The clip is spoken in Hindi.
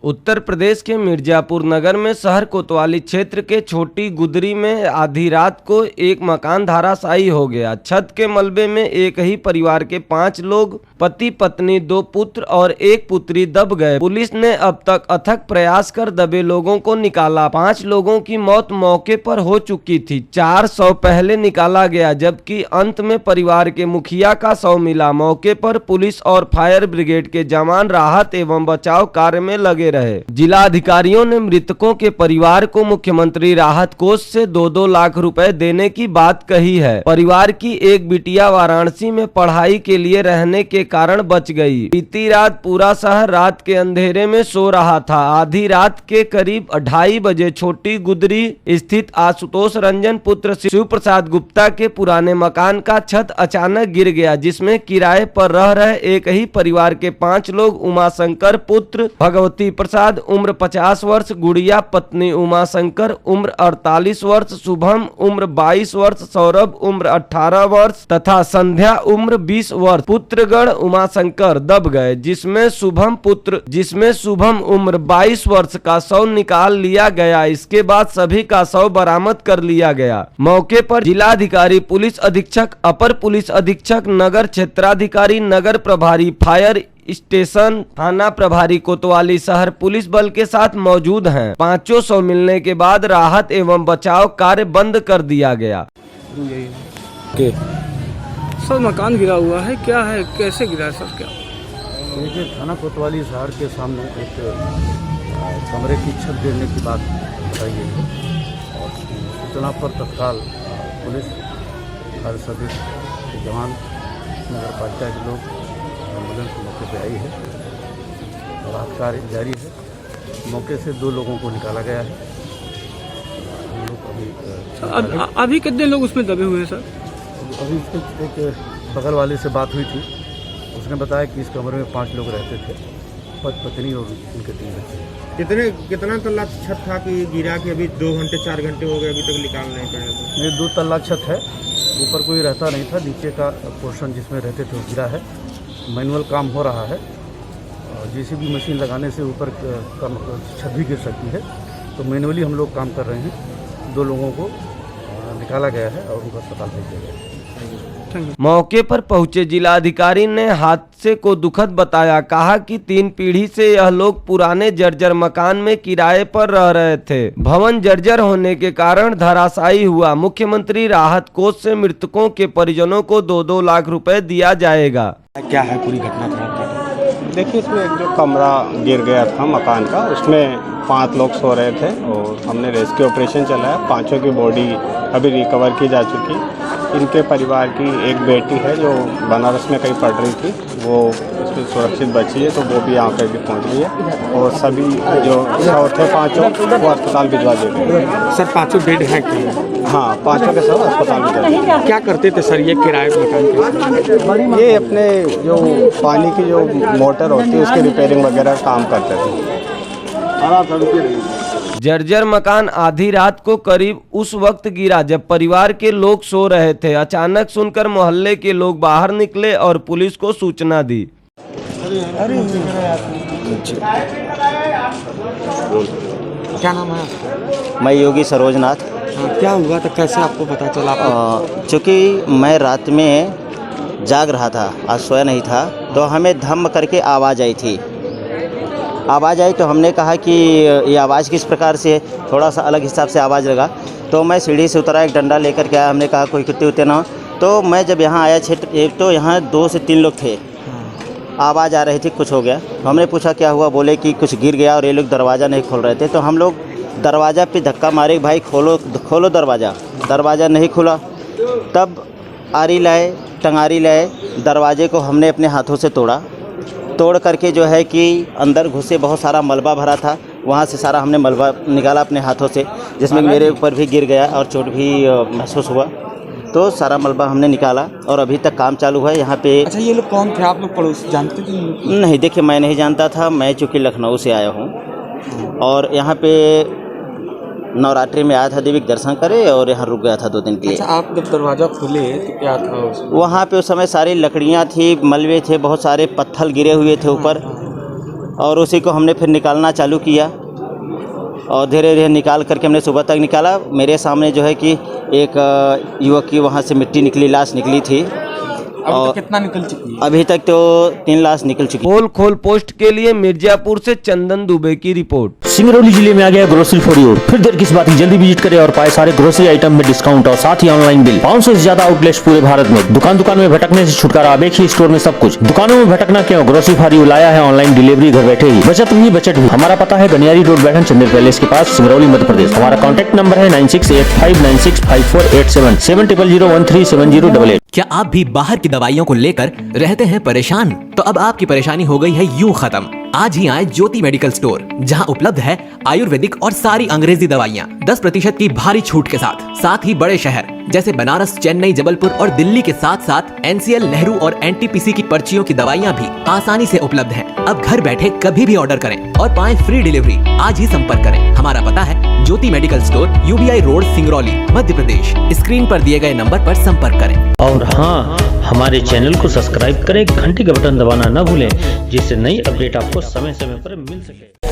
उत्तर प्रदेश के मिर्जापुर नगर में शहर कोतवाली क्षेत्र के छोटी गुदरी में आधी रात को एक मकान धराशायी हो गया। छत के मलबे में एक ही परिवार के 5 लोग, पति पत्नी, 2 पुत्र और 1 पुत्री दब गए। पुलिस ने अब तक अथक प्रयास कर दबे लोगों को निकाला। 5 लोगों की मौत मौके पर हो चुकी थी। 4 शव पहले निकाला गया, जबकि अंत में परिवार के मुखिया का शव मिला। मौके पर पुलिस और फायर ब्रिगेड के जवान राहत एवं बचाव कार्य में लगे रहे। जिला अधिकारियों ने मृतकों के परिवार को मुख्यमंत्री राहत कोष से 2-2 लाख रुपए देने की बात कही है। परिवार की एक बिटिया वाराणसी में पढ़ाई के लिए रहने के कारण बच गई। बीती रात पूरा शहर रात के अंधेरे में सो रहा था। आधी रात के करीब 2:30 बजे छोटी गुदरी स्थित आशुतोष रंजन पुत्र शिव प्रसाद गुप्ता के पुराने मकान का छत अचानक गिर गया, जिसमें किराए पर रह रहे एक ही परिवार के 5 लोग उमाशंकर पुत्र भगवती प्रसाद उम्र 50 वर्ष, गुड़िया पत्नी उमाशंकर उम्र 48 वर्ष, शुभम उम्र 22 वर्ष, सौरभ उम्र 18 वर्ष तथा संध्या उम्र 20 वर्ष पुत्रगण उमाशंकर दब गए, जिसमें शुभम उम्र 22 वर्ष का शव निकाल लिया गया। इसके बाद सभी का शव बरामद कर लिया गया। मौके पर जिलाधिकारी, पुलिस अधीक्षक, अपर पुलिस अधीक्षक, नगर क्षेत्राधिकारी, नगर प्रभारी, फायर स्टेशन थाना प्रभारी कोतवाली शहर पुलिस बल के साथ मौजूद हैं। 5 शव मिलने के बाद राहत एवं बचाव कार्य बंद कर दिया गया। सर मकान गिरा हुआ है, क्या है, कैसे गिरा है सर? क्या देखिए, थाना कोतवाली शहर के सामने एक कमरे की छत गिरने की बात बताई गई है और सूचना पर तत्काल पुलिस, फायर सर्विस के जवान, नगर पालिका के लोग, एम्बुलेंस मौके पे आई है और राहत कार्य जारी है। मौके से 2 लोगों को निकाला गया है। हम लोग अभी कितने लोग उसमें दबे हुए हैं सर? अभी एक बगल वाले से बात हुई थी, उसने बताया कि इस कमरे में 5 लोग रहते थे, पत्नी और उनके 3 बच्चे। कितना तल्ला छत था कि गिरा कि अभी 2 घंटे 4 घंटे हो गए अभी तक निकाल नहीं पाया? ये 2 तल्ला छत है, ऊपर कोई रहता नहीं था, नीचे का पोर्शन जिसमें रहते थे वो गिरा है। मैनुअल काम हो रहा है, जेसीबी मशीन लगाने से ऊपर का छत भी गिर सकती है, तो मैनुअली हम लोग काम कर रहे हैं। 2 लोगों को निकाला गया है और उनको अस्पताल भेज दिया गया है। मौके पर पहुंचे जिलाधिकारी ने हादसे को दुखद बताया। कहा कि 3 पीढ़ी से यह लोग पुराने जर्जर मकान में किराए पर रह रहे थे। भवन जर्जर होने के कारण धराशायी हुआ। मुख्यमंत्री राहत कोष से मृतकों के परिजनों को 2-2 लाख रुपए दिया जाएगा। क्या है पूरी घटना? देखिए, इसमें एक जो कमरा गिर गया था मकान का, उसमें 5 लोग सो रहे थे और हमने रेस्क्यू ऑपरेशन चलाया। 5 की बॉडी अभी रिकवर की जा चुकी। इनके परिवार की एक बेटी है जो बनारस में कहीं पढ़ रही थी, वो इसमें सुरक्षित बची है, तो वो भी यहाँ पे भी पहुँच गई है और सभी जो शव थे 5 वो अस्पताल भिजवा दिए गए। सर 5 बेड हैं क्या? हाँ, 5 के शव अस्पताल भिजवा दिए। क्या करते थे सर ये किराए मकान के? ये अपने जो पानी की जो मोटर होती है उसकी रिपेयरिंग वगैरह काम करते थे। जर्जर मकान आधी रात को करीब उस वक्त गिरा जब परिवार के लोग सो रहे थे। अचानक सुनकर मोहल्ले के लोग बाहर निकले और पुलिस को सूचना दी। क्या नाम है? मैं योगी सरोजनाथ। क्या हुआ था, कैसे आपको पता चला? चूँकि मैं रात में जाग रहा था, आज सोया नहीं था, तो हमें धम्म करके आवाज़ आई थी। आवाज़ आई तो हमने कहा कि ये आवाज़ किस प्रकार से है, थोड़ा सा अलग हिसाब से आवाज़ लगा। तो मैं सीढ़ी से उतरा, एक डंडा लेकर के आया। हमने कहा कोई कुत्ते उत्ते ना हो। तो मैं जब यहाँ आया क्षेत्र, एक तो यहाँ 2 से 3 लोग थे, आवाज़ आ रही थी कुछ हो गया। हमने पूछा क्या हुआ, बोले कि कुछ गिर गया और ये लोग दरवाज़ा नहीं खोल रहे थे। तो हम लोग दरवाज़ा पे धक्का मारे, भाई खोलो दरवाज़ा नहीं खुला। तब आरी लाए, टंगारी लाए, दरवाजे को हमने अपने हाथों से तोड़ करके जो है कि अंदर घुसे। बहुत सारा मलबा भरा था, वहाँ से सारा हमने मलबा निकाला अपने हाथों से, जिसमें मेरे ऊपर भी गिर गया और चोट भी महसूस हुआ। तो सारा मलबा हमने निकाला और अभी तक काम चालू है यहाँ पे। अच्छा, ये लोग कौन थे? आप लोग पड़ोस जानते थे? नहीं, देखिए, मैं नहीं जानता था। मैं चूँकि लखनऊ से आया हूँ और यहाँ पे नवरात्रि में आया था देवी के दर्शन करे और यहाँ रुक गया था 2 दिन के लिए। अच्छा, आप जब दरवाज़ा खोले तो क्या था उसमें? वहाँ पे उस समय सारी लकड़ियाँ थी, मलबे थे, बहुत सारे पत्थर गिरे हुए थे ऊपर। और उसी को हमने फिर निकालना चालू किया और धीरे धीरे निकाल करके हमने सुबह तक निकाला। मेरे सामने जो है कि एक युवक की वहाँ से मिट्टी निकली, लाश निकली थी। और कितना निकल चुकी है? अभी तक तो 3 लाश निकल चुकी। पोल खोल पोस्ट के लिए मिर्जापुर से चंदन दुबे की रिपोर्ट। सिंगरौली जिले में आ गया ग्रोसरी फॉर यू। फिर देर किस बात की, जल्दी विजिट करें और पाए सारे ग्रोसरी आइटम में डिस्काउंट और साथ ही ऑनलाइन बिल। 500 से ज्यादा आउटलेट्स पूरे भारत में। दुकान में भटकने से छुटकारा, अब एक ही स्टोर में सब कुछ। दुकानों में भटकना क्यों, ग्रोसरी फॉर यू लाया है ऑनलाइन डिलीवरी घर बैठे ही। बचत भी बचत भी। हमारा पता है गनियारी रोड, बैठन चंदेर पैलेस के पास, सिंगरौली मध्य प्रदेश। हमारा कॉन्टैक्ट नंबर है 9685965487 70013708। क्या आप भी बाहर की दवाइयों को लेकर रहते हैं परेशान? तो अब आपकी परेशानी हो गई है यूं खत्म। आज ही आए ज्योति मेडिकल स्टोर, जहां उपलब्ध है आयुर्वेदिक और सारी अंग्रेजी दवाइयां 10% की भारी छूट के साथ ही बड़े शहर जैसे बनारस, चेन्नई, जबलपुर और दिल्ली के साथ NCL, नेहरू और NTPC की पर्चियों की दवाइयां भी आसानी से उपलब्ध हैं। अब घर बैठे कभी भी ऑर्डर करें और पाएं फ्री डिलीवरी। आज ही संपर्क करें। हमारा पता है Jyoti medical store, UBI road, Singrauli, Madhya Pradesh. Screen पर दिए गए नंबर पर संपर्क करें। और हाँ, हमारे चैनल को सब्सक्राइब करें, घंटी का बटन दबाना न भूलें, जिससे नई अपडेट आपको समय समय पर मिल सके।